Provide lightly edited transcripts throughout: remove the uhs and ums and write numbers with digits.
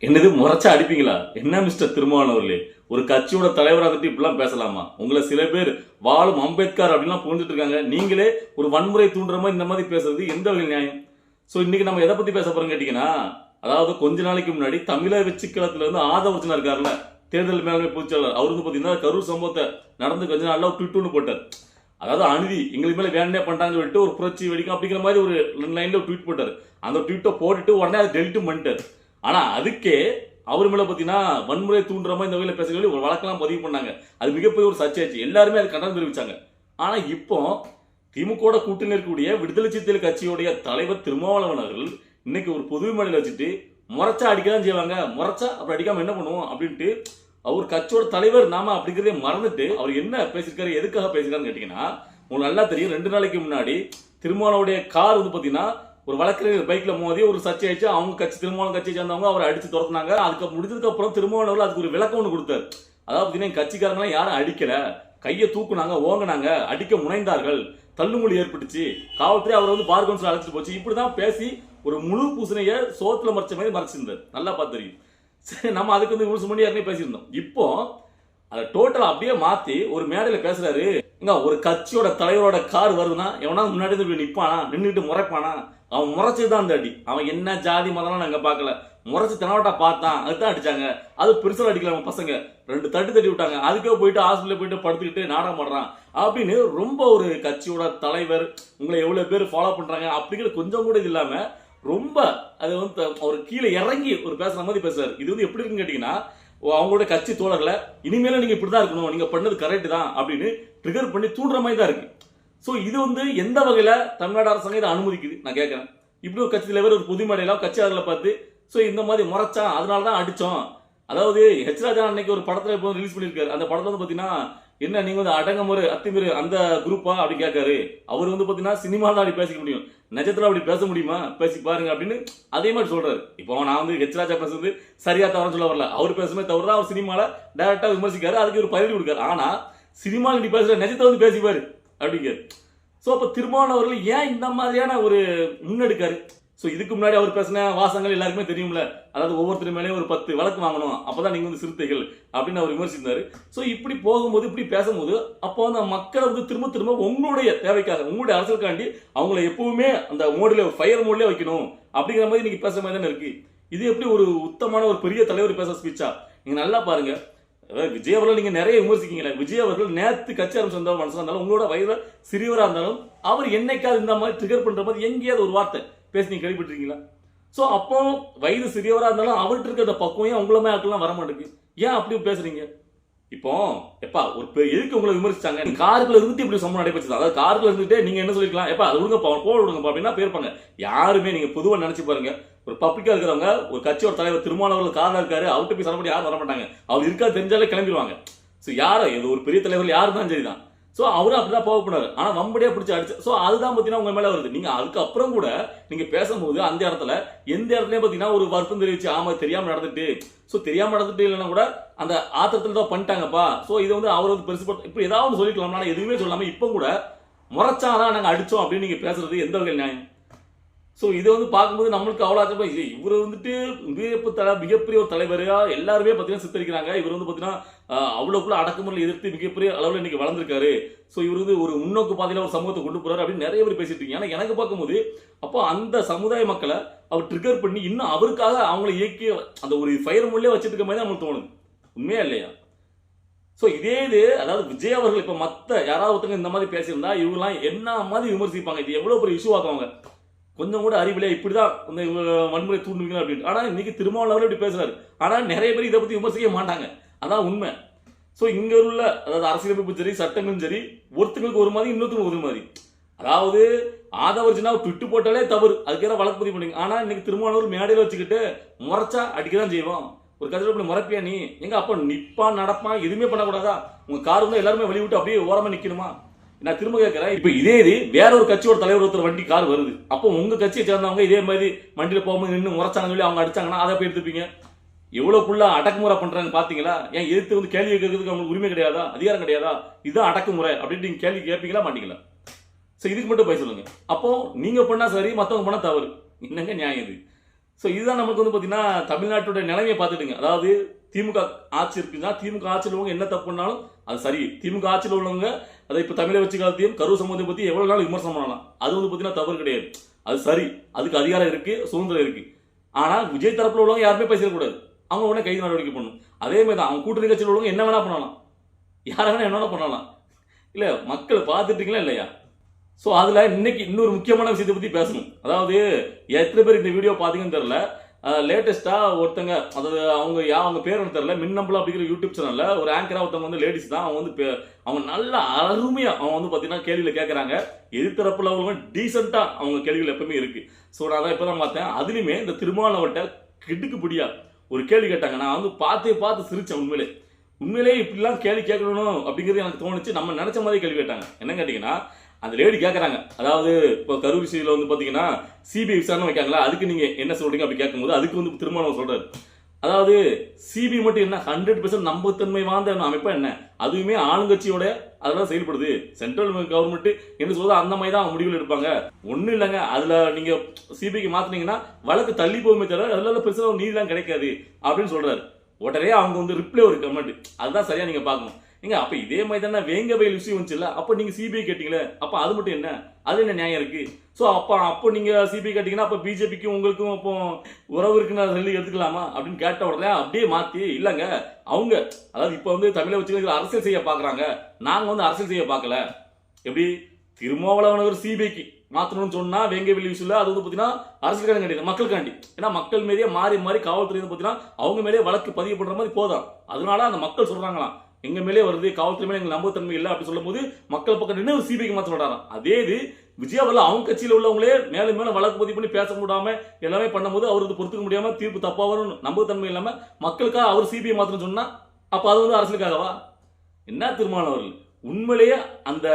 என்னது முறைச்சா அடிப்பீங்களா? என்ன மிஸ்டர் திருமாவளவன் அவர்களே, ஒரு கட்சியோட தலைவரா இருந்துட்டு இப்படிலாம் பேசலாமா? உங்களை சில பேர் வாழும் அம்பேத்கர் அப்படின்லாம் புரிஞ்சுட்டு இருக்காங்க. நீங்களே ஒரு வன்முறை தூண்டுற மாதிரி இந்த மாதிரி பேசுறது எந்த வகையில் நியாயம்? ஸோ இன்னைக்கு நம்ம எதை பத்தி பேச போறோம் கேட்டீங்கன்னா, அதாவது கொஞ்ச நாளைக்கு முன்னாடி தமிழக வெற்றிக்கலத்துல இருந்து ஆதவர்ஜனா இருக்காருல்ல, தேர்தல் மேலாண்மை பொதுச்செயலாளர், அவர் வந்து பாத்தீங்கன்னா கரூர் சம்பவத்தை நடந்து கொஞ்ச நாள்ல ஒரு ட்விட் ஒன்று போட்டார். அதாவது அநீதி எங்களுக்கு மேல வேணே பண்றாங்கன்னு சொல்லிட்டு ஒரு புரட்சி வெடிக்கும் அப்படிங்கிற மாதிரி ஒரு லைன்ல ட்வீட் போட்டார். அந்த ட்வீட்டை போட்டுட்டு உடனே அதை டெலிட்டும் பண்ணிட்டார். ஆனா அதுக்கே அவர் மேல பாத்தீங்கன்னா வன்முறை தூண்டுற மாதிரி இந்த வகையில பேச சொல்லி ஒரு வழக்கெல்லாம் பதிவு பண்ணாங்க. அது மிகப்பெரிய ஒரு சர்ச்சையாச்சு. எல்லாருமே அது கண்டனம் தெரிவிச்சாங்க. ஆனா இப்போ திமுக கூட்டணி இருக்கக்கூடிய விடுதலை சிறுத்தைகள் கட்சியுடைய தலைவர் திருமாவளவன் அவர்கள் இன்னைக்கு ஒரு பொது மேடையில் வச்சுட்டு முறைச்சா அடிக்கதான் செய்வாங்க, முறைச்சா அப்புறம் அடிக்காம என்ன பண்ணுவோம் அப்படின்ட்டு அவர் கட்சியோட தலைவர் நாம அப்படிங்கிறதே மறந்துட்டு அவர் என்ன பேசியிருக்காரு, எதுக்காக பேசியிருக்காருன்னு கேட்டீங்கன்னா, உங்களுக்கு நல்லா தெரியும். 2 நாளைக்கு முன்னாடி திருமாவளவுடைய கார் வந்து பாத்தீங்கன்னா ஒரு வழக்கறிஞர் பைக்ல மோதி ஒரு சர்ச்சை ஆயிடுச்சு. அவங்க கட்சி திருமாவளவன் கட்சியை சேர்ந்தவங்க அவரை அடிச்சு துரத்துனாங்க. அதுக்கு முடிஞ்சதுக்கு அப்புறம் திருமாவளவன் அதுக்கு ஒரு விளக்கம் ஒன்று கொடுத்தாரு. அதாவது பாத்தீங்கன்னா கட்சிக்காரங்களாம் யாரும் அடிக்கல, கையை தூக்குனாங்க, ஓங்கினாங்க, அடிக்க முனைந்தார்கள், தள்ளுமொழி ஏற்பட்டுச்சு, காவல்துறை அவரை வந்து பார் கவுன்சில் அழைச்சிட்டு போச்சு, இப்படிதான் பேசி ஒரு முழு பூசணைய சோத்துல மறைச்ச மாதிரி மறைச்சிருந்தார். நல்லா பார்த்து தெரியும். சரி, நம்ம அதுக்கு வந்து விமர்சனம் பண்ணி யாருமே பேசியிருந்தோம். இப்போ அதை டோட்டல் அப்படியே மாத்தி ஒரு மேடையில பேசுறாரு. ஒரு கட்சியோட தலைவரோட கார் வருதுன்னா எவனா முன்னாடி இருந்து நிப்பானா, நின்றுட்டு முறைப்பானா? அவன் முறைச்சதுதான் அந்த அடி. அவன் என்ன ஜாதி மதம்லாம் நாங்க பார்க்கல, முறைச்சு தெனவட்டா பார்த்தான், அதுதான் அடிச்சாங்க. அது பெருசா அடிக்கல. அவங்க பசங்க 2 தட்டு தட்டி விட்டாங்க. அதுக்கே போயிட்டு ஹாஸ்பிட்டல் போயிட்டு படுத்துக்கிட்டு நாடகம் பண்றான் அப்படின்னு ரொம்ப ஒரு கட்சியோட தலைவர் உங்களை எவ்வளவு பேர் ஃபாலோ பண்றாங்க அப்படிங்கிற கொஞ்சம் கூட இது இல்லாம ரொம்ப அது வந்து அவர் கீழே இறங்கி ஒரு பேசுற மாதிரி பேசுறாரு. இது வந்து எப்படி இருக்குன்னு கேட்டீங்கன்னா, அவங்களோட கட்சி தோழர்களை இனிமேல நீங்க இப்படிதான் இருக்கணும், நீங்க பண்ணது கரெக்ட் தான் அப்படின்னு ட்ரிகர் பண்ணி தூண்டுற மாதிரி தான் இருக்கு. சோ இது வந்து எந்த வகையில தமிழ்நாடு அரசாங்கம் இதை அனுமதிக்குது நான் கேட்கிறேன். இப்படி ஒரு கட்சி தலைவர் ஒரு பொது மேடையில கட்சியாளர்களை பார்த்து சோ இந்த மாதிரி முறைச்சான் அதனாலதான் அடிச்சோம். அதாவது ஹெச் ராஜா அன்னைக்கு ஒரு படத்துல இப்போ ரிலீஸ் பண்ணிருக்காரு. அந்த படத்துல வந்து பாத்தீங்கன்னா என்ன நீங்க வந்து அடங்கமுறை அத்திமுறை அந்த குரூப்பா அப்படி கேட்காரு. அவர் வந்து பாத்தீங்கன்னா சினிமா தான் அப்படி பேசிக்க முடியும், நிஜத்துல அப்படி பேச முடியுமா, பேசி பாருங்க அப்படின்னு அதே மாதிரி சொல்றாரு. இப்போ நான் வந்து ஹெச் ராஜா பேசுறது சரியா தவறு சொல்ல வரல. அவர் பேசுமே தவிர அவர் சினிமால டைரக்டா விமர்சிக்காரு, அதுக்கு ஒரு பதிலடி கொடுக்காரு. ஆனா சினிமாவில் நீ பேசுற நிஜத்தை வந்து பேசிப்பாரு அப்படிங்கிறாரு. சோ அப்ப திருமாவளவன் அவர்கள் ஏன் இந்த மாதிரியான ஒரு முன்னெடுக்காரு? சோ இதுக்கு முன்னாடி அவர் பேசின வாசங்கள் எல்லாருக்குமே தெரியும்ல. அதாவது ஒவ்வொருத்தர் மேலேயும் ஒரு 10 வழக்கு வாங்கணும், அப்பதான் நீங்க வந்து சிறுத்தைகள் அப்படின்னு அவர் விமர்சித்தாரு. சோ இப்படி போகும்போது இப்படி பேசும்போது அப்போ அந்த மக்களை வந்து திரும்ப திரும்ப உங்களுடைய தேவைக்காக உங்களுடைய அரசியலுக்காண்டி அவங்களை எப்பவுமே அந்த மோட்ல ஃபயர் மோட்லயே வைக்கணும் அப்படிங்கிற மாதிரி நீங்க பேசுற மாதிரி தானே இருக்கு. இது எப்படி ஒரு உத்தமான ஒரு பெரிய தலைவர் பேச ஸ்பீச்சா? நீங்க நல்லா பாருங்க. விஜய் அவர்கள் நீங்க நிறைய விமர்சிக்கீங்களா? விஜய் அவர்கள் நேத்து கட்சி ஆரம்பிச்சு மனசுல இருந்தாலும் உங்களோட வயதுல சிறியவரா இருந்தாலும் அவர் என்னைக்காவது இந்த மாதிரி ட்ரிகர் பண்ற மாதிரி எங்கேயாவது ஒரு வார்த்தை பேசி நீங்க கேள்விப்பட்டிருக்கீங்களா? சோ அப்போ வயது சிறியவரா இருந்தாலும் அவர்கிட்ட இருக்கிற பக்குவம் உங்களுமே ஆட்கள்லாம் வர மாட்டேங்குது. ஏன் அப்படி பேசுறீங்க? இப்போ எப்பா ஒரு எதுக்கு உங்களை விமர்சிச்சாங்க? நீங்க காருக்குள்ள இருந்து இப்படி சம்பவம் நடைபெற்றது. அதாவது காருக்குள்ள இருந்துட்டு நீங்க என்ன சொல்லிக்கலாம், எப்பா அது விடுங்க போக விடுங்க அப்படின்னா போயிருப்பாங்க. யாருமே நீங்க பொதுவா நினைச்சு பாருங்க, ஒரு பப்ளிக்கா இருக்கிறவங்க ஒரு கட்சியோட தலைவர் திருமாவளவன் காரணம் இருக்காரு அவர்கிட்ட போய் சண்டை யாரும் வர மாட்டாங்க. அவர் இருக்கா தெரிஞ்சாலே கிளம்பிடுவாங்க. சோ யாரோ இது ஒரு பெரிய தலைவர் யாரு தான் சரிதான். சோ அவரும் அப்படிதான் போகக்கூடாது. ஆனா வம்படியா பிடிச்சி அடிச்சு சோ அதுதான் பாத்தீங்கன்னா உங்க மேல வருது. நீங்க அதுக்கப்புறம் கூட நீங்க பேசும்போது அந்த இடத்துல எந்த இடத்துலயும் பாத்தீங்கன்னா ஒரு வருத்தம் தெரிவிச்சு ஆமா தெரியாம நடந்துட்டு சோ தெரியாம நடந்துட்டு இல்லைன்னா கூட அந்த ஆத்திரத்துல தான் பண்ணிட்டாங்கப்பா. சோ இதை வந்து அவர் வந்து பெருசு இப்படி ஏதாவது சொல்லிக்கலாம். எதுவுமே சொல்லாம இப்ப கூட முறைச்சாதான் நாங்க அடிச்சோம் அப்படின்னு நீங்க பேசுறது எந்த வகையில் நியாயம்? சோ இதை வந்து பார்க்கும்போது நம்மளுக்கு அவ்வளோ ஆச்சரியமா இவர் வந்துட்டு மிகப்பெரிய ஒரு தலைவரையா எல்லாருமே பார்த்தீங்கன்னா சித்தரிக்கிறாங்க. இவர் வந்து பார்த்தீங்கன்னா அவ்வளோக்குள்ள அடக்குமுறையில் எதிர்த்து மிகப்பெரிய அளவில் இன்னைக்கு வளர்ந்துருக்காரு. ஸோ இவர் வந்து ஒரு முன்னோக்கு பாதையில் ஒரு சமூகத்தை கொண்டு போறாரு அப்படின்னு நிறைய பேர் பேசிட்டு இருக்கீங்க. ஆனால் எனக்கு பார்க்கும்போது அப்போ அந்த சமுதாய மக்களை அவர் ட்ரிகர் பண்ணி இன்னும் அவருக்காக அவங்களை இயக்கி அந்த ஒரு ஃபயர் முள்ளே வச்சுட்டு இருக்க மாதிரி நம்மளுக்கு தோணுது. உண்மையா இல்லையா? சோ இதே இது அதாவது விஜய் அவர்கள் இப்ப மத்த யாராவது ஒருத்தங்க இந்த மாதிரி பேசியிருந்தா இவங்கலாம் என்ன மாதிரி விமர்சிப்பாங்க. இது எவ்வளவு பெரிய இஷ்யூ ஆக்குவாங்க. கொஞ்சம் கூட அறிவிலே இப்படிதான் வன்முறை தூண்டுவீங்க அப்படின்னு. ஆனா இன்னைக்கு திருமாவளவன் இப்படி பேசுறாரு. ஆனா நிறைய பேர் இதை பத்தி விமர்சிக்க மாட்டாங்க. அதான் உண்மை. சோ இங்க உள்ள அதாவது அரசியலமைப்பு சரி சட்டங்களும் சரி ஒருத்தங்களுக்கு ஒரு மாதிரி இன்னொருத்தருக்கு ஒரு மாதிரி. அதாவது ஆதவர்ஜனா ட்விட்டு போட்டாலே தவறு, அதுக்கு வழக்கு பதிவு பண்ணுங்க. ஆனா இன்னைக்கு திருமாவளவன் மேடையில வச்சுக்கிட்டு முறைச்சா அடிக்கதான் செய்வோம். ஒரு கட்சியில் இப்படி முறைப்பியா நீ எங்க அப்ப நிப்பான் நடப்பான் எதுவுமே பண்ணக்கூடாதா? உங்க கார் வந்து எல்லாருமே வெளிவிட்டு அப்படியே ஓரமா நிக்கணுமா? நான் திரும்ப கேட்கிறேன். இப்ப இதே இது வேற ஒரு கட்சியோட தலைவர் ஒருத்தர் வண்டி கார் வருது. அப்போ உங்க கட்சியை சேர்ந்தவங்க இதே மாதிரி வண்டியில போகும்போது நின்று முறைச்சாங்க சொல்லி அவங்க அடிச்சாங்கன்னா அதை போய் எடுத்துப்பீங்க. எவ்வளவுக்குள்ள அடக்குமுறை பண்றாங்க பாத்தீங்களா? ஏன் எதிர்த்து வந்து கேள்வி கேட்கறதுக்கு அவங்களுக்கு உரிமை கிடையாதா, அதிகாரம் கிடையாதா? இதுதான் அடக்குமுறை அப்படின்னு நீங்க கேள்வி கேட்பீங்களா மாட்டீங்களா? சோ இதுக்கு மட்டும் போய் சொல்லுங்க. அப்போ நீங்க பண்ணா சரி, மத்தவங்க பண்ணா தவறு. என்னங்க நியாயம் இது? ஸோ இதுதான் நமக்கு வந்து பார்த்தீங்கன்னா தமிழ்நாட்டோட நிலைமையை பார்த்துட்டுங்க. அதாவது திமுக ஆட்சி இருக்குன்னா திமுக ஆட்சியில் உள்ளவங்க என்ன தப்பு பண்ணாலும் அது சரி. திமுக ஆட்சியில் உள்ளவங்க அதை இப்போ தமிழை வச்சு காலத்தையும் கரூர் சம்பவத்தை பற்றி எவ்வளோ நாள் விமர்சனம் பண்ணலாம், அது வந்து பார்த்தீங்கன்னா தவறு கிடையாது. அது சரி, அதுக்கு அதிகாரம் இருக்கு, சுதந்திரம் இருக்கு. ஆனால் விஜய் தரப்பில் உள்ளவங்க யாருமே பேசிடக்கூடாது, அவங்க உடனே கைது நடவடிக்கை பண்ணணும். அதே மாதிரி தான் அவங்க கூட்டணி கட்சியில் உள்ளவங்க என்ன வேணா பண்ணலாம், யாரை வேணா என்ன வேணா பண்ணலாம். இல்லை மக்கள் பார்த்துட்டீங்களா இல்லையா? ஸோ அதில் இன்னைக்கு இன்னொரு முக்கியமான விஷயத்தை பற்றி பேசணும். அதாவது எத்தனை பேர் இந்த வீடியோ பார்த்தீங்கன்னு தெரியல, லேட்டஸ்ட்டாக ஒருத்தங்க, அதாவது அவங்க பேர் ஒன்று தெரியல, மின்னம்பலம் அப்படிங்கிற யூடியூப் சேனலில் ஒரு ஆங்கராக ஒருத்தவங்க வந்து லேடிஸ் தான், அவங்க வந்து அவங்க நல்ல அருமையாக அவங்க வந்து பார்த்தீங்கன்னா கேள்வியில் கேட்குறாங்க. எதிர்த்தரப்பில் அவங்க டீசெண்டாக அவங்க கேள்விகள் எப்பவுமே இருக்குது. ஸோ நான் தான் இப்போ தான் பார்த்தேன். அதுலேயுமே இந்த திருமாவளவன்ட்ட கிடுக்குப்படியா ஒரு கேள்வி கேட்டாங்க. நான் வந்து பார்த்து சிரித்தேன். உண்மையிலே இப்படிலாம் கேள்வி கேட்கணும் அப்படிங்கிறது எனக்கு தோணுச்சு. நம்ம நினச்ச மாதிரி கேள்வி கேட்டாங்க. என்ன கேட்டிங்கன்னா, அந்த லேடி கேட்குறாங்க, அதாவது இப்போ கரூர் விஷயத்தில் வந்து பார்த்தீங்கன்னா சிபிஐ விசாரணை வைக்காங்களா, அதுக்கு நீங்கள் என்ன சொல்கிறீங்க அப்படி கேட்கும்போது அதுக்கு வந்து திருமாவளவன் சொல்கிறார், அதாவது சிபிஐ மட்டும் என்ன 100% நம்பகத்தன்மை வாய்ந்த அமைப்பா என்ன, அதுவுமே ஆளுங்கட்சியோட அதெல்லாம் செயல்படுது, சென்ட்ரல் கவர்மெண்ட் என்ன சொல்றது அந்த மாதிரி தான் அவங்க முடிவுகள் எடுப்பாங்க, ஒன்றும் இல்லைங்க, அதில் நீங்கள் சிபிஐக்கு மாற்றினீங்கன்னா வழக்கு தள்ளி போகுமே தவிர அதில் பெருசாக நீதிலாம் கிடைக்காது அப்படின்னு சொல்கிறாரு. உடனே அவங்க வந்து ரிப்ளை ஒரு கமெண்ட், அதுதான் சரியாக நீங்கள் பார்க்கணும். நீங்க அப்ப இதே மாதிரி தானே வேங்க வயல் விஷயம் வந்துச்சுல்ல, அப்ப நீங்க சிபிஐ கேட்டீங்களே, அப்ப அது மட்டும் என்ன, அது என்ன நியாயம் இருக்கு? ஸோ அப்போ நீங்க சிபிஐ கேட்டீங்கன்னா அப்ப பிஜேபிக்கும் உங்களுக்கும் அப்போ உறவு இருக்குன்னு சொல்லி எடுத்துக்கலாமா அப்படின்னு கேட்ட உடனே அப்படியே மாத்தி, இல்லைங்க அவங்க அதாவது இப்போ வந்து தமிழை வச்சு அரசியல் செய்ய பாக்குறாங்க, நாங்க வந்து அரசியல் செய்ய பார்க்கல. எப்படி திருமாவளவன் சிபிஐக்கு மாற்றணும்னு சொன்னா வேங்க வெளி விஷயம் அது வந்து பார்த்தீங்கன்னா அரசியல்காரங்க கிடையாது, மக்களுக்காண்டி. ஏன்னா மக்கள் மேலேயே மாறி காவல்துறை பார்த்தீங்கன்னா அவங்க மேலேயே வழக்கு பதிவு பண்ற மாதிரி போதும். அதனால அந்த மக்கள் சொல்றாங்களாம், எங்க மேலே வருது, காவல்துறை மேலே எங்களுக்கு நம்பகத்தன்மை இல்லை அப்படி சொல்லும் போது மக்கள் பக்கம் நின்று சிபிஐக்கு மாற்ற மாட்டாராம். அதே இது விஜய் அவர்கள் அவங்க கட்சியில் உள்ளவங்களே மேலும் மேலும் வழக்கு பதிவு பண்ணி பேச முடியாம எல்லாமே பண்ணும்போது அவருக்கு பொறுத்துக்க முடியாம தீர்ப்பு தப்பா வரும், நம்பகத்தன்மை இல்லாம மக்களுக்காக அவர் சிபிஐ மாத்திரம் சொன்னா அப்ப அது வந்து அரசியலுக்காகவா? என்ன திருமாவளவன் உண்மையிலேயே அந்த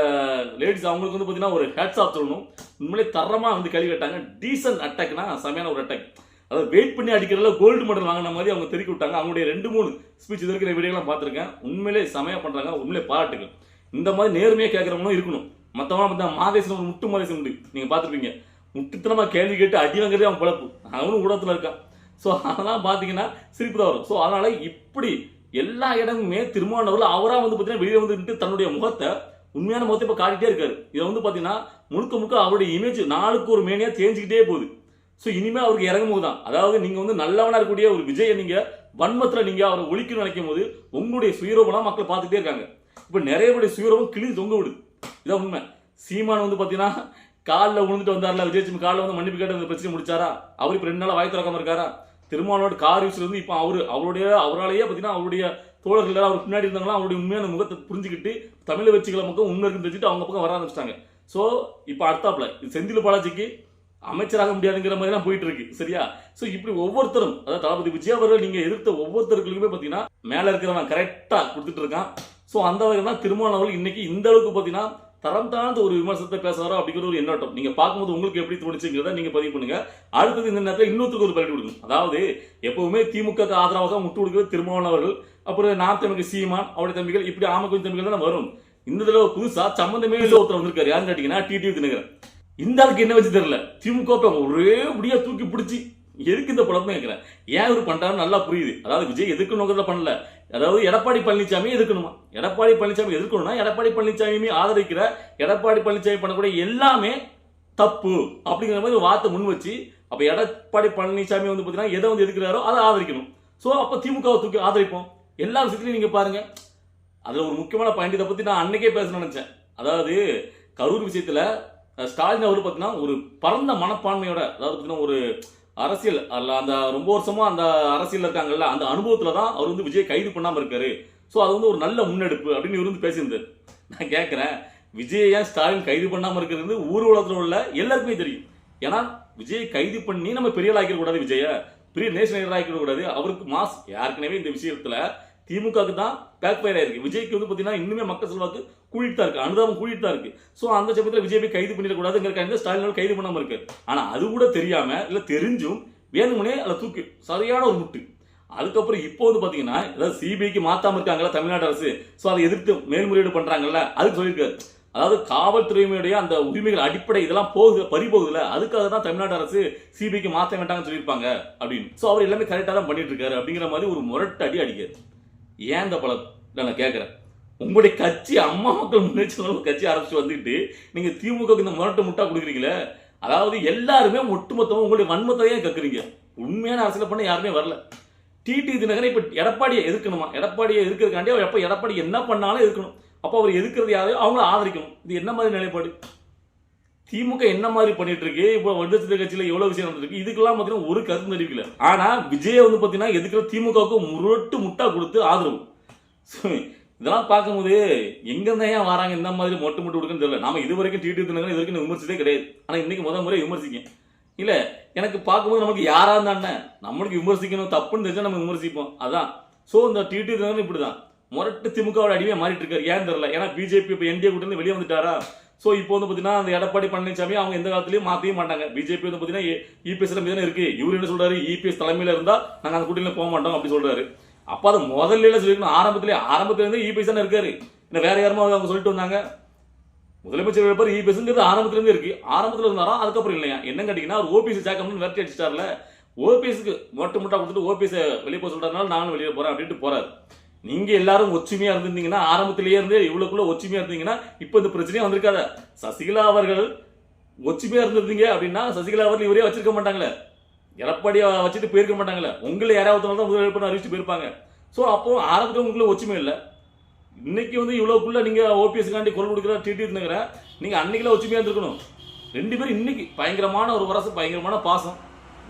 லேடிஸ் அவங்களுக்கு வந்து பார்த்தீங்கன்னா ஒரு ஹேட்ஸ் ஆஃப் சொல்லணும். உண்மையிலேயே தரமா வந்து கேள்வி கேட்டாங்க. டீசன்ட் அட்டாக்னா செமையான ஒரு அட்டாக். அதாவது வெயிட் பண்ணி அடிக்கிறதுல கோல்டு மெடல் வாங்கின மாதிரி அவங்க தெரிவிக்க விட்டாங்க. அவங்களுடைய 2-3 ஸ்பீச் இது இருக்கிற வீடியோலாம் பார்த்துருக்கேன். உண்மையிலே செமையா பண்றாங்க, உண்மையிலே பாராட்டுகள். இந்த மாதிரி நேர்மையாக கேட்குறவங்களும் இருக்கணும். மற்றவங்க பார்த்தா மாதேசன் ஒரு முட்டு மாதேசன் உண்டு, நீங்கள் பார்த்துருப்பீங்க. முட்டுத்தனமாக கேள்வி கேட்டு அடி வாங்குறதே அவன் பிழப்பு, அவனும் ஊடகத்தில் இருக்கான். ஸோ அதெல்லாம் பார்த்தீங்கன்னா சிரிப்பு தான் வரும். ஸோ அதனால இப்படி எல்லா இடமுமே திருமாவளவன் அவராக வந்து பார்த்தீங்கன்னா வெளியே வந்து தன்னுடைய முகத்தை உண்மையான முகத்தை இப்போ காட்டிகிட்டே இருக்காரு. இதை வந்து பார்த்தீங்கன்னா முழுக்க அவருடைய இமேஜ் நாளுக்கு ஒரு மேனியாக தேஞ்சிக்கிட்டே போகுது. ஸோ இனிமேல் அவருக்கு இறங்கும் போது தான், அதாவது நீங்கள் வந்து நல்லவனாக இருக்கக்கூடிய ஒரு விஜயை நீங்கள் வன்மத்தில் நீங்கள் அவரை ஒழிக்கணும்னு நினைக்கும் போது உங்களுடைய சுயரூபம்லாம் மக்கள் பார்த்துட்டே இருக்காங்க. இப்போ நிறைய பேருடைய சுயரூபம் கிழிஞ்சு தொங்க விடுது. இதான் உண்மை. சீமான் வந்து பார்த்தீங்கன்னா காலில் விழுந்துட்டு வந்தார்ல, விஜயலட்சுமி காலில் வந்து மன்னிப்பு கேட்டு அந்த பிரச்சனை முடிச்சாரா? அவர் இப்போ 2 நாளாக வாய் திறக்காம இருக்காரா? திருமாவளவன் கார் யூஸ்ல இருந்து இப்போ அவராலேயே பார்த்தீங்கன்னா அவருடைய தோழர்கள் அவர் பின்னாடி இருந்தாங்களா அவருடைய உண்மையான முகத்தை புரிஞ்சுக்கிட்டு தமிழை வச்சுக்கிற மக்கள் உண்மை இருக்குன்னு தெரிஞ்சுட்டு அவங்க பக்கம் வர ஆரம்பிச்சிட்டாங்க. ஸோ இப்போ அடுத்தாப்புல செந்தில் பாலாஜிக்கு அமைச்சராக முடியாதுங்கிற மாதிரி தான் போயிட்டு இருக்கு, சரியா? ஸோ இப்படி ஒவ்வொருத்தரும், அதாவது தளபதி விஜய் அவர்கள் நீங்க எதிர்த்த ஒவ்வொருத்தருக்குமே பார்த்தீங்கன்னா மேல இருக்கிறவன் கரெக்டா கொடுத்துட்டு இருக்கான். ஸோ அந்த வகையில் தான் திருமாவளவன் இன்னைக்கு இந்த அளவுக்கு பார்த்தீங்கன்னா தரம் தாழ்ந்த ஒரு விமர்சனத்தை பேசுறாரோ அப்படிங்கிற ஒரு எண்ணோட்டம் நீங்க பார்க்கும்போது உங்களுக்கு எப்படி தோணுச்சுங்கிறத நீங்க பதிவு பண்ணுங்க. அடுத்தது இந்த நேரத்தில் இன்னொருத்தருக்கு ஒரு பதிவு கொடுக்கணும். அதாவது எப்பவுமே திமுக ஆதரவாக முட்டு கொடுக்கிறது திருமாவளவன் அவர்கள், அப்புறம் நான் தமிழ் சீமான் அவருடைய தம்பிகள், இப்படி ஆமக்குஞ்சு தம்பிகள் தான் வரும். இந்த தடவை புதுசா சம்பந்தமே இல்லை ஒருத்தர் வந்திருக்காரு. யாருன்னு கேட்டீங்கன்னா டிடிவி தினகரன். இந்த ஆளுக்கு என்ன வச்சு தெரியல, திமுக ஒரே முடியா தூக்கி பிடிச்சி எதுக்கு இந்த பழக்கம் கேட்கிறேன். ஏன் இவர் பண்றாரு நல்லா புரியுது. அதாவது விஜய் எதுக்கு நோக்கத்தில் பண்ணல, அதாவது எடப்பாடி பழனிசாமி எதிர்க்கணுமா, எடப்பாடி பழனிசாமி எதிர்க்கணும்னா எடப்பாடி பழனிசாமி ஆதரிக்கிற எடப்பாடி பழனிசாமி பண்ணக்கூடிய எல்லாமே தப்பு அப்படிங்கிற மாதிரி ஒரு வார்த்தை முன் வச்சு, அப்ப எடப்பாடி பழனிசாமி வந்து பார்த்தீங்கன்னா எதை வந்து எதிர்க்கிறாரோ அதை ஆதரிக்கணும். ஸோ அப்ப திமுகவை தூக்கி ஆதரிப்போம். எல்லா விஷயத்திலையும் நீங்க பாருங்க. அதுல ஒரு முக்கியமான பாயிண்ட் இதை பத்தி நான் அன்னைக்கே பேச நினைச்சேன். அதாவது கரூர் விஷயத்துல ஸ்டாலின் அவர் பார்த்தீங்கன்னா ஒரு பரந்த மனப்பான்மையோட, அதாவது பார்த்தீங்கன்னா ஒரு அரசியல் அந்த ரொம்ப வருஷமா அந்த அரசியல் இருக்காங்கல்ல அந்த அனுபவத்துல தான் அவர் வந்து விஜய் கைது பண்ணாம இருக்காரு. ஸோ அது வந்து ஒரு நல்ல முன்னெடுப்பு அப்படின்னு இவர் வந்து பேசியிருந்தார். நான் கேட்கிறேன், விஜய் ஏன் ஸ்டாலின் கைது பண்ணாம இருக்கிறது ஊர் உலகத்தில் உள்ள எல்லாருக்குமே தெரியும். ஏன்னா விஜய் கைது பண்ணி நம்ம பெரிய ஆக்கிட கூடாது, விஜய பெரிய நேஷனல் ஆக்கிட கூடாது. அவருக்கு மாஸ் ஏற்கனவே இந்த விஷயத்துல திமுகவுக்கு தான் பேக் ஃபயர் ஆயிருக்கு. விஜய்க்கு வந்து பார்த்தீங்கன்னா இன்னுமே மக்கள் செல்வாக்கு கூட்டிட்டு தான் இருக்கு, அனுதாபம் கூட்டிட்டு தான் இருக்கு. ஸோ அந்த சமயத்தில் விஜய் கைது பண்ணிடக்கூடாதுங்கிற ஸ்டாலின் கைது பண்ணாம இருக்கு. ஆனா அது கூட தெரியாம இல்ல தெரிஞ்சும் வேணுமுனே அதில் தூக்கி சரியான ஒரு முட்டு. அதுக்கப்புறம் இப்போ வந்து பாத்தீங்கன்னா சிபிஐக்கு மாத்தாம இருக்காங்கல்ல தமிழ்நாடு அரசு, ஸோ அதை எதிர்த்து மேல்முறையீடு பண்றாங்கல்ல, அதுக்கு சொல்லியிருக்காரு அதாவது காவல்துறையினுடைய அந்த உரிமைகள் அடிப்படை இதெல்லாம் போகுது பறிபோகுதுல, அதுக்காக தான் தமிழ்நாடு அரசு சிபிஐக்கு மாற்ற வேண்டாம்னு சொல்லியிருப்பாங்க அப்படின்னு. ஸோ அவர் எல்லாமே கரெக்டாக தான் பண்ணிட்டு இருக்காரு அப்படிங்கிற மாதிரி ஒரு முரட்டு அடி அடிக்காரு. ஏன் இந்த பழம் நான் கேட்குறேன். உங்களுடைய கட்சி அம்மா மக்கள் முன்னேற்ற கட்சி ஆரம்பிச்சு வந்துட்டு நீங்க திமுகவுக்கு இந்த முரட்டு முட்டா கொடுக்குறீங்களே, அதாவது எல்லாருமே ஒட்டுமொத்தமாக உங்களுடைய வன்மத்தையே கக்குறீங்க. உண்மையான அரசியல் பண்ண யாருமே வரல. டிடி தினகரன் இப்ப எடப்பாடியை எதிர்க்கணுமா? எடப்பாடியை எதிர்க்கிறதுக்காண்டி அவர் எப்ப எடப்பாடி என்ன பண்ணாலும் எதிர்க்கணும். அப்ப அவர் எதிர்க்கிறது யாரையும் அவங்கள ஆதரிக்கணும். இது என்ன மாதிரி நிலைப்பாடு? திமுக என்ன மாதிரி பண்ணிட்டு இருக்கு? இப்போ விடுதலை கட்சியில எவ்வளவு விஷயம் நடந்திருக்கு, இதுக்கெல்லாம் பாத்தீங்கன்னா ஒரு கருத்து தெரிவிக்கல. ஆனா விஜய் வந்து பாத்தீங்கன்னா எதுக்கிற திமுகவுக்கு முரட்டு முட்டா கொடுத்து ஆதரவு. இதெல்லாம் பார்க்கும்போது எங்க இருந்தா ஏன் வராங்க இந்த மாதிரி மொட்டு முட்டு கொடுக்குன்னு தெரியல. நாம இது வரைக்கும் டிடி தினகரன் இது வரைக்கும் விமர்சித்தே கிடையாது. ஆனா இன்னைக்கு முதல் முறை விமர்சிக்கேன். இல்ல எனக்கு பார்க்கும்போது நமக்கு யாரா இருந்தா நம்மளுக்கு விமர்சிக்கணும், தப்புன்னு தெரிஞ்சா நம்ம விமர்சிப்போம். அதான் சோ இந்த டிடி தினகரன் இப்படிதான் முரட்டு திமுகவோட அடிமையா மாறிட்டு இருக்காரு. ஏன் தெரியல. ஏன்னா பிஜேபி இப்ப என்டிஏ கூட்டணி வெளியே வந்துட்டாரா. சோ இப்போ வந்து பாத்தீங்கன்னா அந்த எடப்பாடி பழனிசாமி அவங்க எந்த காலத்திலயும் மாத்தவே மாட்டாங்க. பிஜேபி வந்து பாத்தீங்கன்னா இபிஎஸ் மீதானே இருக்கு. இவரு என்ன சொல்றாரு, இபிஎஸ் தலைமையில இருந்தா நாங்க அந்த கூட்டணியில போக மாட்டோம் அப்படி சொல்றாரு. அப்ப அது முதல்ல சொல்லிருக்கணும். ஆரம்பத்துல இருந்து இபிஎஸ் தானே இருக்காரு. இன்னும் வேற யாருமா அவங்க சொல்லிட்டு வந்தாங்க. முதலமைச்சர் வேட்பாளர் இபிஎஸ்ங்கிறது ஆரம்பத்துல இருந்து இருக்கு. ஆரம்பத்துல இருந்தாரா, அதுக்கப்புறம் இல்லையா. என்ன கேட்டீங்கன்னா ஒரு ஓபிஎஸ் சேர்க்கணும்னு விரட்டி அடிச்சிட்டார்ல. ஓபிஎஸ்க்கு மொட்டை முட்டா கொடுத்துட்டு ஓபிஎஸ் வெளியே போக சொல்றதுனால நானும் வெளியே போறேன் அப்படின்ட்டு போறாரு. நீங்க எல்லாரும் ஒற்றுமையா இருந்திருந்தீங்கன்னா, ஆரம்பத்திலேயே இருந்து இவ்வளவுக்குள்ள ஒற்றுமையா இருந்தீங்கன்னா இப்ப இந்த பிரச்சனையே வந்திருக்காத. சசிகலா அவர்கள் ஒற்றுமையா இருந்திருந்தீங்க அப்படின்னா சசிகலா அவர்கள் இவரே வச்சிருக்க மாட்டாங்களே, எடப்பாடியை வச்சுட்டு போயிருக்க மாட்டாங்களே. உங்களை யாராவது தான் முதல் வேட்பாளர் அறிவிச்சு போயிருப்பாங்க. சோ அப்போ ஆரம்பத்துல உங்களுக்குள்ள ஒற்றுமை இல்லை. இன்னைக்கு வந்து இவ்வளவுக்குள்ள நீங்க ஓபிஎஸ் காண்டி குரல் கொடுக்குற டிடி தினகர நீங்க அன்னைக்குல ஒற்றுமையா இருந்திருக்கணும். ரெண்டு பேரும் இன்னைக்கு பயங்கரமான ஒரு வரசு, பயங்கரமான பாசம்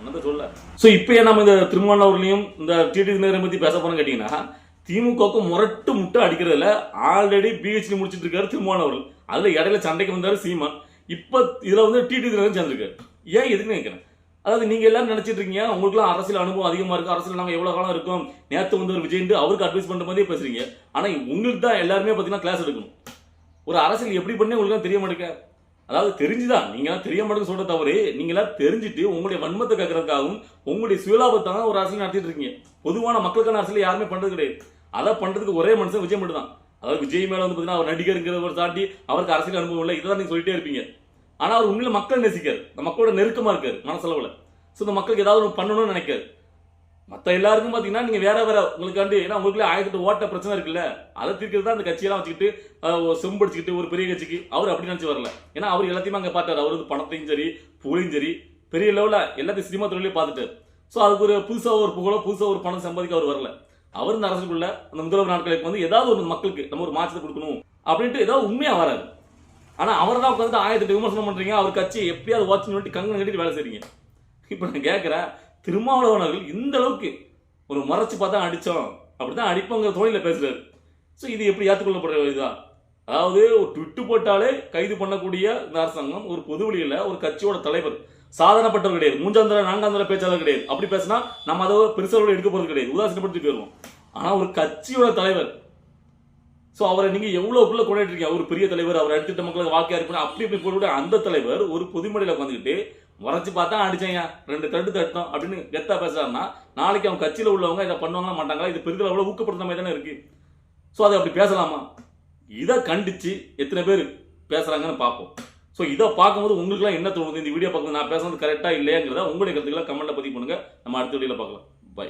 என்னதான் சொல்ல. சோ இப்போ நம்ம இந்த திருமாவளவர்களையும் இந்த டிடி தினகரன் பத்தி பேச போறோம் கேட்டீங்கன்னா, திமுகவுக்கு முரட்டு முட்டை அடிக்கிறதுல ஆல்ரெடி பிஹெச்டி முடிச்சிட்டு இருக்காரு திருமாவளவர்கள். அதுல இடையில சண்டைக்கு வந்தாரு சீமான். இப்ப இதுல வந்து டிடி தினகரன் சேர்ந்திருக்காரு. ஏன் எதுக்குன்னு கேட்கிறேன். அதாவது நீங்க எல்லாரும் நினைச்சிட்டு இருக்கீங்க உங்களுக்குலாம் அரசியல் அனுபவம் அதிகமா இருக்கு, அரசியல் நாங்க எவ்வளவு காலம் இருக்கும், நேத்து வந்து ஒரு விஜய் அவருக்கு அட்வைஸ் பண்ற மாதிரியே பேசுறீங்க. ஆனா உங்களுக்கு தான் எல்லாருமே பாத்தீங்கன்னா கிளாஸ் எடுக்கணும். ஒரு அரசியல் எப்படி பண்ணி உங்களுக்கு தெரிய மாட்டேங்க. அதாவது தெரிஞ்சுதான் நீங்க தெரிய மாட்டேங்க சொல்ற தவறு. நீங்க எல்லாம் தெரிஞ்சுட்டு உங்களுடைய வன்மத்தை கேட்கறதுக்காகவும் உங்களுடைய சுயலாபத்தான் ஒரு அரசியல் நடத்திட்டு இருக்கீங்க. பொதுவான மக்களுக்கான அரசியல் யாருமே பண்றது கிடையாது. அதை பண்றதுக்கு ஒரே மனுஷன் விஜய் மட்டும் தான். அதாவது விஜய் மேல வந்து பாத்தீங்கன்னா அவர் நடிகருங்கிறத தாண்டி அவருக்கு அரசியல் அனுபவம் இல்லை, இதான் நீங்க சொல்லிட்டே இருப்பீங்க. ஆனா அவர் உண்மையில மக்கள் நேசிக்காரு, மக்களோட நெருக்கமா இருக்காரு மனசளவுல. ஸோ இந்த மக்களுக்கு ஏதாவது ஒன்று பண்ணணும்னு நினைக்காரு. மற்ற எல்லாருக்கும் பார்த்தீங்கன்னா நீங்கள் வேற உங்களுக்காண்டி, ஏன்னா உங்களுக்குள்ள 1008 ஓட்ட பிரச்சனை இருக்குல்ல, அதை தீர்க்கிறது தான் அந்த கட்சியெல்லாம் வச்சுக்கிட்டு செம்படிச்சுக்கிட்டு ஒரு பெரிய கட்சிக்கு அவர் அப்படி நினச்சி வரல. ஏன்னா அவர் எல்லாத்தையுமே அங்கே பார்த்தாரு. அவர் வந்து பணத்தையும் சரி புகழையும் சரி பெரிய லெவலில் எல்லாத்தையும் சினிமா துறையிலேயே பார்த்துட்டாரு. ஸோ அதுக்கு ஒரு புதுசாக ஒரு புகழோ புதுசாக ஒரு பணம் சம்பாதிக்க அவர் வரல. அவர் இந்த அரசுக்குள்ள அந்த முதல்வர் நாட்களுக்கு வந்து ஏதாவது ஒரு மக்களுக்கு நம்ம ஒரு மாற்றத்தை கொடுக்கணும் அப்படின்ட்டு ஏதாவது உண்மையாக வராது. ஆனால் அவர் தான் உட்காந்து 1008 விமர்சனம் பண்ணுறீங்க. அவர் கட்சி எப்படியாவது வாட்ச் பண்ணிட்டு கங்கன் கட்டிட்டு வேலை செய்றீங்க. இப்ப நான் கேட்கிறேன், திருமாவளவர்கள் இந்த அளவுக்கு ஒரு மறைச்சு பார்த்தா அடிச்சோம் அப்படிதான் அடிப்போங்கிற தோணியில பேசுறாரு. சோ இது எப்படி ஏற்றுக்கொள்ளப்படுற இதுதான். அதாவது ஒரு ட்விட்டு போட்டாலே கைது பண்ணக்கூடிய இந்த அரசாங்கம் ஒரு பொது வழியில ஒரு கட்சியோட தலைவர் சாதனைப்பட்டவர் கிடையாது, மூஞ்சாந்திர நான்காந்திர பேச்சாளர் கிடையாது. அப்படி பேசினா நம்ம அதை பெருசாக எடுக்க போறது கிடையாது, உதாசீனப்படுத்தி போயிருவோம். ஆனா ஒரு கட்சியோட தலைவர், சோ அவரை நீங்க எவ்வளவுக்குள்ள கொண்டாடி இருக்கீங்க. ஒரு பெரிய தலைவர், அவர் அடுத்த மக்களுக்கு வாக்கு அனுப்பினா அப்படி இப்படி போட்டு அந்த தலைவர் ஒரு பொதுமடையில உட்காந்துக்கிட்டு வரைச்சு பார்த்தா அடிச்சேங்க 2 தட்டு தட்டணும் அப்படின்னு கெத்தா பேசுறாருன்னா நாளைக்கு அவங்க கட்சியில உள்ளவங்க இதை பண்ணுவாங்களா மாட்டாங்களா? இது பெரிதல் அவ்வளவு ஊக்கப்படுத்த மாதிரி தானே இருக்கு. ஸோ அதை அப்படி பேசலாமா? இதை கண்டிச்சு எத்தனை பேர் பேசுறாங்கன்னு பார்ப்போம். ஸோ இதை பார்க்கும்போது உங்களுக்குலாம் என்ன தோணுது? இந்த வீடியோ பார்க்கும்போது நான் பேசுறது கரெக்டா இல்லையாங்கிறத உங்களுடைய கருத்துக்களை கமெண்ட்ல பதிவு பண்ணுங்க. நம்ம அடுத்த வீடியோல பார்க்கலாம். பை.